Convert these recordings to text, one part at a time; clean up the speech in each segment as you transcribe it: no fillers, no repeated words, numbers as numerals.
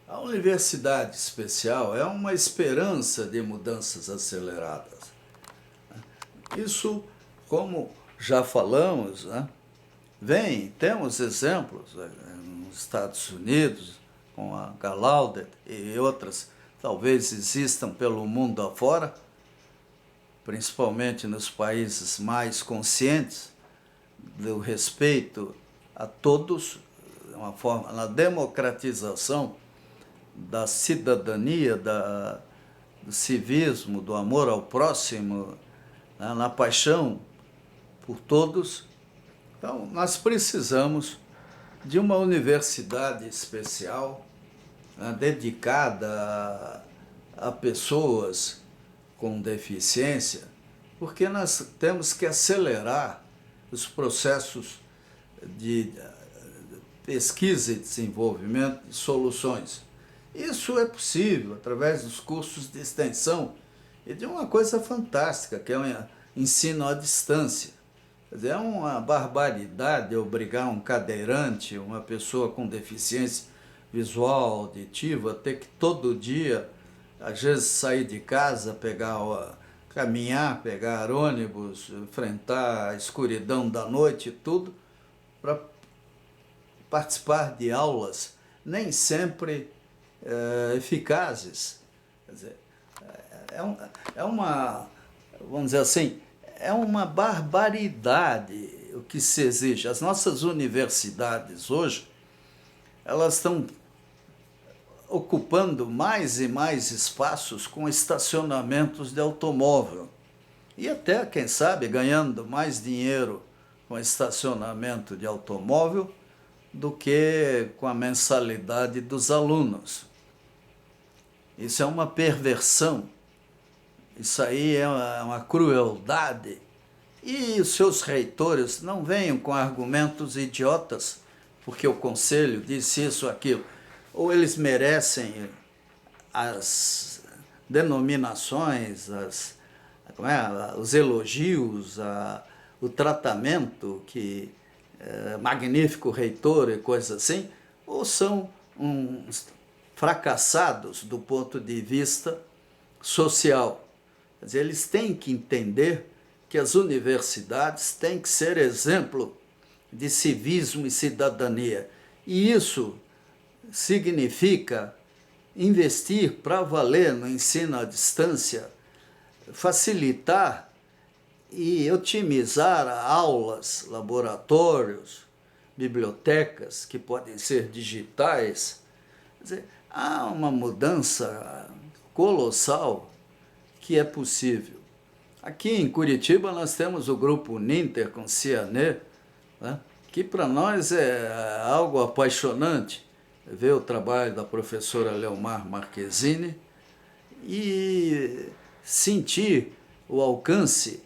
A universidade especial é uma esperança de mudanças aceleradas. Isso, como já falamos, né, temos exemplos nos Estados Unidos, com a Gallaudet e outras, talvez existam pelo mundo afora, principalmente nos países mais conscientes do respeito a todos, uma forma, na democratização da cidadania, do civismo, do amor ao próximo, né, na paixão por todos. Então, nós precisamos de uma universidade especial, né, dedicada a pessoas com deficiência, porque nós temos que acelerar os processos de pesquisa e desenvolvimento de soluções. Isso é possível através dos cursos de extensão e de uma coisa fantástica, que é o ensino à distância. Quer dizer, é uma barbaridade obrigar um cadeirante, uma pessoa com deficiência visual, auditiva, ter que todo dia, às vezes, sair de casa, caminhar, pegar ônibus, enfrentar a escuridão da noite e tudo, para participar de aulas nem sempre eficazes. Quer dizer, vamos dizer assim, é uma barbaridade o que se exige. As nossas universidades hoje, elas estão ocupando mais e mais espaços com estacionamentos de automóvel. E até, quem sabe, ganhando mais dinheiro com estacionamento de automóvel do que com a mensalidade dos alunos. Isso é uma perversão, isso aí é uma crueldade. E os seus reitores não venham com argumentos idiotas, porque o conselho disse isso ou aquilo. Ou eles merecem as denominações, os elogios, o tratamento que magnífico reitor e coisas assim, ou são uns fracassados do ponto de vista social. Quer dizer, eles têm que entender que as universidades têm que ser exemplo de civismo e cidadania. E isso significa investir para valer no ensino à distância, facilitar e otimizar aulas, laboratórios, bibliotecas que podem ser digitais. Quer dizer, há uma mudança colossal que é possível. Aqui em Curitiba nós temos o grupo Ninter com Ciané, né, que para nós é algo apaixonante ver o trabalho da professora Leomar Marquezine e sentir o alcance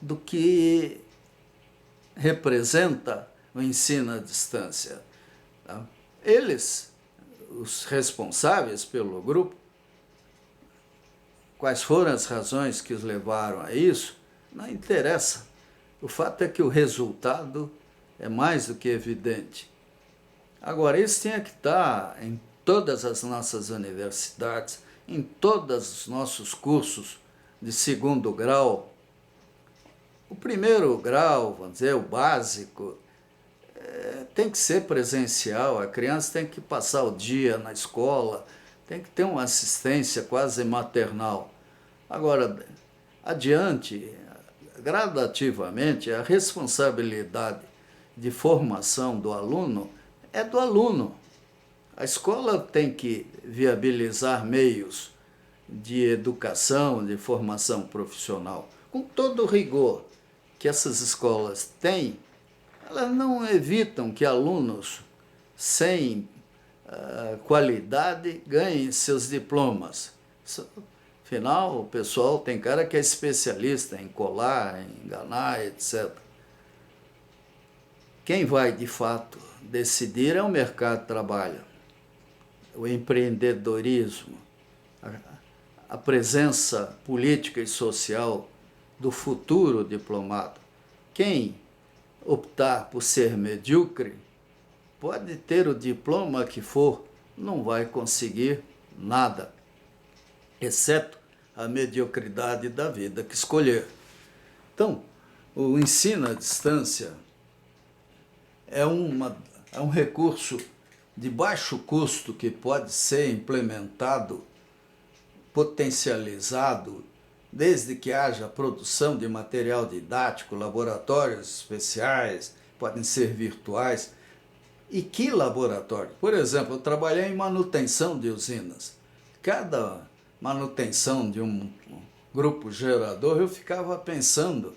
do que representa o ensino à distância. Eles, os responsáveis pelo grupo, quais foram as razões que os levaram a isso, não interessa. O fato é que o resultado é mais do que evidente. Agora, isso tinha que estar em todas as nossas universidades, em todos os nossos cursos de segundo grau. O primeiro grau, vamos dizer, o básico, tem que ser presencial, a criança tem que passar o dia na escola, tem que ter uma assistência quase maternal. Agora, adiante, gradativamente, a responsabilidade de formação do aluno é do aluno. A escola tem que viabilizar meios de educação, de formação profissional, com todo o rigor que essas escolas têm. Elas não evitam que alunos sem qualidade ganhem seus diplomas. Afinal, o pessoal tem cara que é especialista em colar, em enganar, etc. Quem vai, de fato, decidir é o mercado de trabalho, o empreendedorismo, a presença política e social do futuro diplomado. Quem optar por ser medíocre pode ter o diploma que for, não vai conseguir nada, exceto a mediocridade da vida que escolher. Então, o ensino à distância é um recurso de baixo custo que pode ser implementado, potencializado, desde que haja produção de material didático, laboratórios especiais, podem ser virtuais. E que laboratório? Por exemplo, eu trabalhei em manutenção de usinas. Cada manutenção de um grupo gerador, eu ficava pensando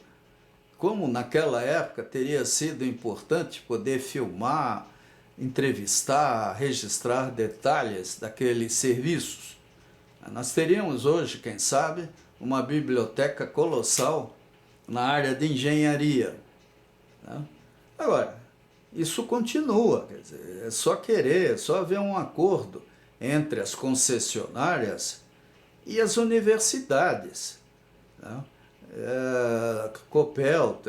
como naquela época teria sido importante poder filmar, entrevistar, registrar detalhes daqueles serviços. Nós teríamos hoje, quem sabe, uma biblioteca colossal na área de engenharia. Agora, isso continua, quer dizer, é só querer, é só haver um acordo entre as concessionárias e as universidades. Copel,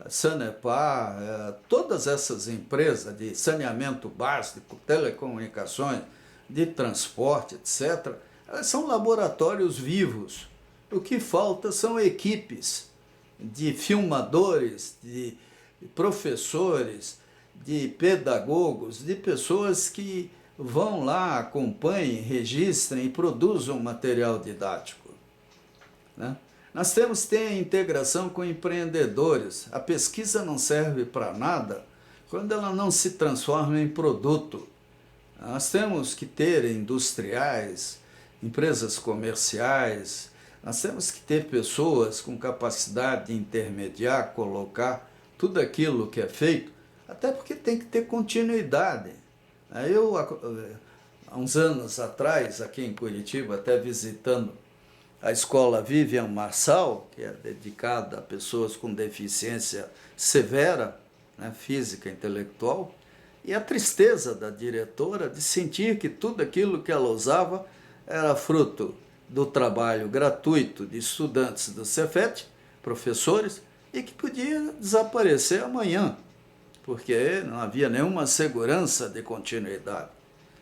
Sanepar, todas essas empresas de saneamento básico, telecomunicações, de transporte, etc., elas são laboratórios vivos. O que falta são equipes de filmadores, de professores, de pedagogos, de pessoas que vão lá, acompanhem, registrem e produzam material didático. Nós temos que ter integração com empreendedores. A pesquisa não serve para nada quando ela não se transforma em produto. Nós temos que ter industriais, empresas comerciais, nós temos que ter pessoas com capacidade de intermediar, colocar tudo aquilo que é feito, até porque tem que ter continuidade. Eu, há uns anos atrás, aqui em Curitiba, até visitando a escola Vivian Marçal, que é dedicada a pessoas com deficiência severa, física e intelectual, e a tristeza da diretora de sentir que tudo aquilo que ela usava era fruto do trabalho gratuito de estudantes do Cefet, professores, e que podia desaparecer amanhã, porque não havia nenhuma segurança de continuidade.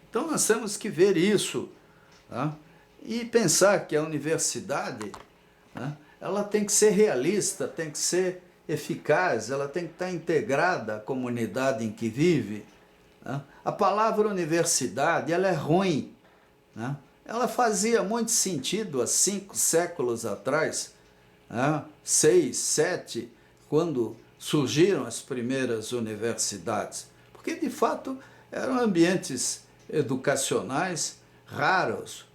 Então nós temos que ver isso, e pensar que a universidade, ela tem que ser realista, tem que ser eficaz, ela tem que estar integrada à comunidade em que vive. A palavra universidade, ela é ruim. Ela fazia muito sentido há 5 séculos atrás, 6, 7, quando surgiram as primeiras universidades, porque de fato eram ambientes educacionais raros,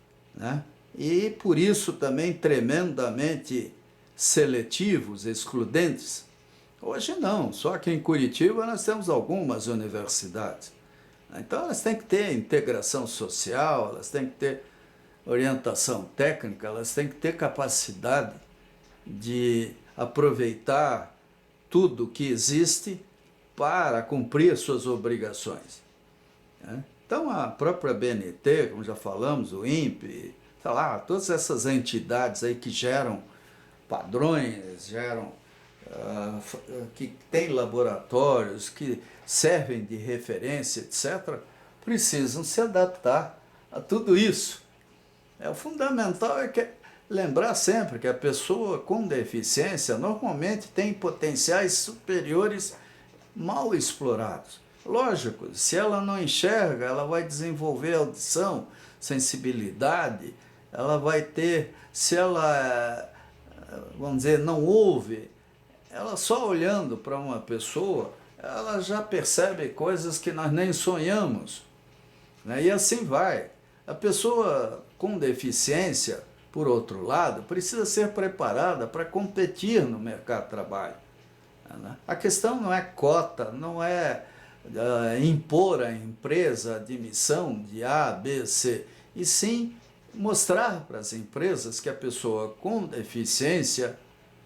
e por isso também tremendamente seletivos, excludentes. Hoje não, só que em Curitiba nós temos algumas universidades. Então elas têm que ter integração social, elas têm que ter orientação técnica, elas têm que ter capacidade de aproveitar tudo que existe para cumprir suas obrigações. Então a própria BNT, como já falamos, o INPE, sei lá, todas essas entidades aí que geram padrões, que têm laboratórios, que servem de referência, etc., precisam se adaptar a tudo isso. O fundamental é lembrar sempre que a pessoa com deficiência normalmente tem potenciais superiores mal explorados. Lógico, se ela não enxerga, ela vai desenvolver audição, sensibilidade, ela vai ter, se ela, vamos dizer, não ouve, ela só olhando para uma pessoa, ela já percebe coisas que nós nem sonhamos, e assim vai. A pessoa com deficiência, por outro lado, precisa ser preparada para competir no mercado de trabalho. A questão não é cota, não é impor à empresa a admissão de A, B, C, e sim mostrar para as empresas que a pessoa com deficiência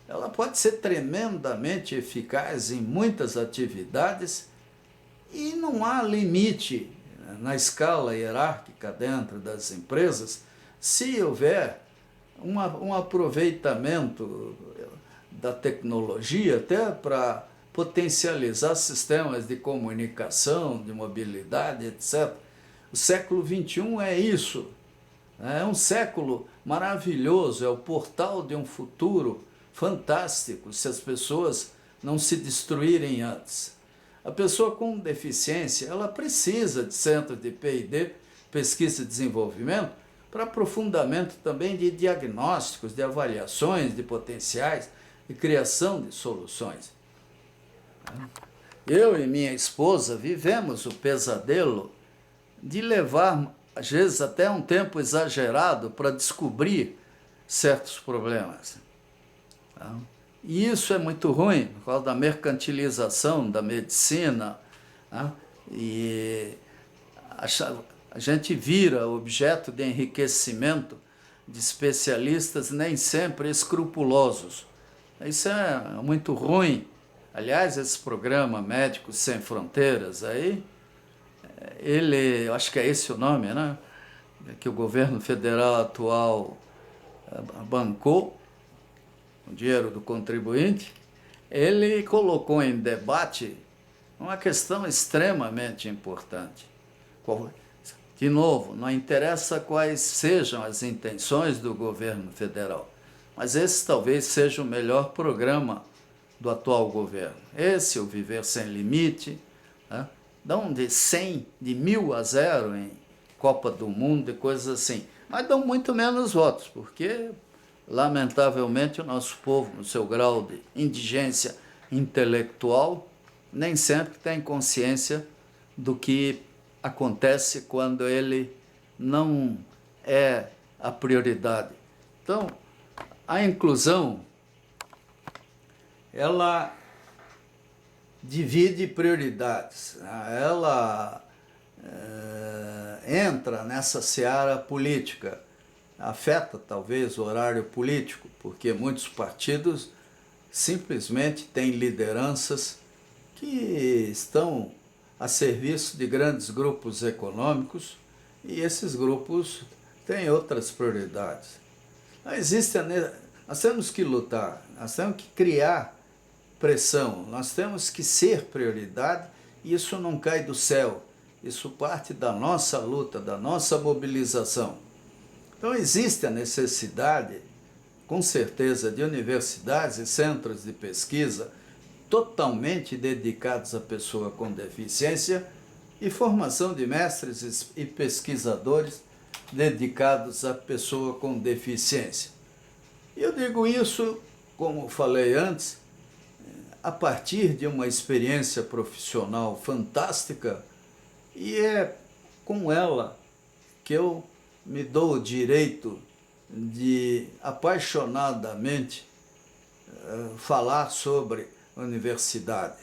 ela pode ser tremendamente eficaz em muitas atividades e não há limite na escala hierárquica dentro das empresas se houver um aproveitamento da tecnologia até para potencializar sistemas de comunicação, de mobilidade, etc. O século XXI é isso. É um século maravilhoso, é o portal de um futuro fantástico, se as pessoas não se destruírem antes. A pessoa com deficiência, ela precisa de centro de P&D, pesquisa e desenvolvimento, para aprofundamento também de diagnósticos, de avaliações de potenciais e criação de soluções. Eu e minha esposa vivemos o pesadelo de levar, às vezes até um tempo exagerado, para descobrir certos problemas. E isso é muito ruim, por causa da mercantilização da medicina, e a gente vira objeto de enriquecimento de especialistas nem sempre escrupulosos. Isso é muito ruim. Aliás, esse programa Médicos Sem Fronteiras, aí, eu acho que é esse o nome, né? Que o governo federal atual bancou, o dinheiro do contribuinte, ele colocou em debate uma questão extremamente importante. De novo, não interessa quais sejam as intenções do governo federal, mas esse talvez seja o melhor programa do atual governo. Esse, o Viver Sem Limite, dão de 100, de 1000 a 0 em Copa do Mundo e coisas assim, mas dão muito menos votos, porque, lamentavelmente, o nosso povo, no seu grau de indigência intelectual, nem sempre tem consciência do que acontece quando ele não é a prioridade. Então, a inclusão, ela divide prioridades, ela entra nessa seara política, afeta talvez o horário político, porque muitos partidos simplesmente têm lideranças que estão a serviço de grandes grupos econômicos e esses grupos têm outras prioridades. Nós temos que lutar, nós temos que criar pressão, nós temos que ser prioridade e isso não cai do céu, isso parte da nossa luta, da nossa mobilização. Então existe a necessidade, com certeza, de universidades e centros de pesquisa totalmente dedicados à pessoa com deficiência e formação de mestres e pesquisadores dedicados à pessoa com deficiência. Eu digo isso, como falei antes, a partir de uma experiência profissional fantástica, e é com ela que eu me dou o direito de apaixonadamente falar sobre universidade.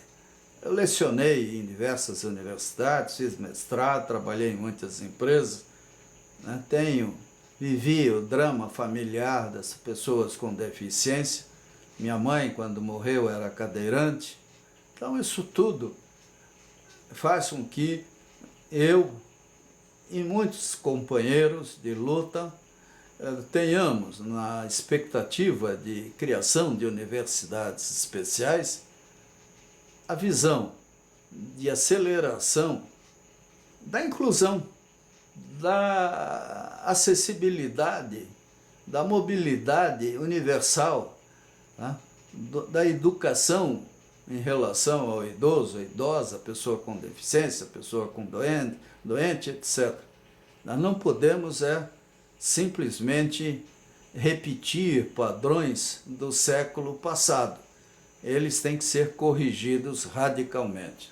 Eu lecionei em diversas universidades, fiz mestrado, trabalhei em muitas empresas, vivi o drama familiar das pessoas com deficiência. Minha mãe, quando morreu, era cadeirante. Então, isso tudo faz com que eu e muitos companheiros de luta tenhamos, na expectativa de criação de universidades especiais, a visão de aceleração da inclusão, da acessibilidade, da mobilidade universal, da educação em relação ao idoso, à idosa, a pessoa com deficiência, a pessoa com doente, etc. Nós não podemos simplesmente repetir padrões do século passado. Eles têm que ser corrigidos radicalmente.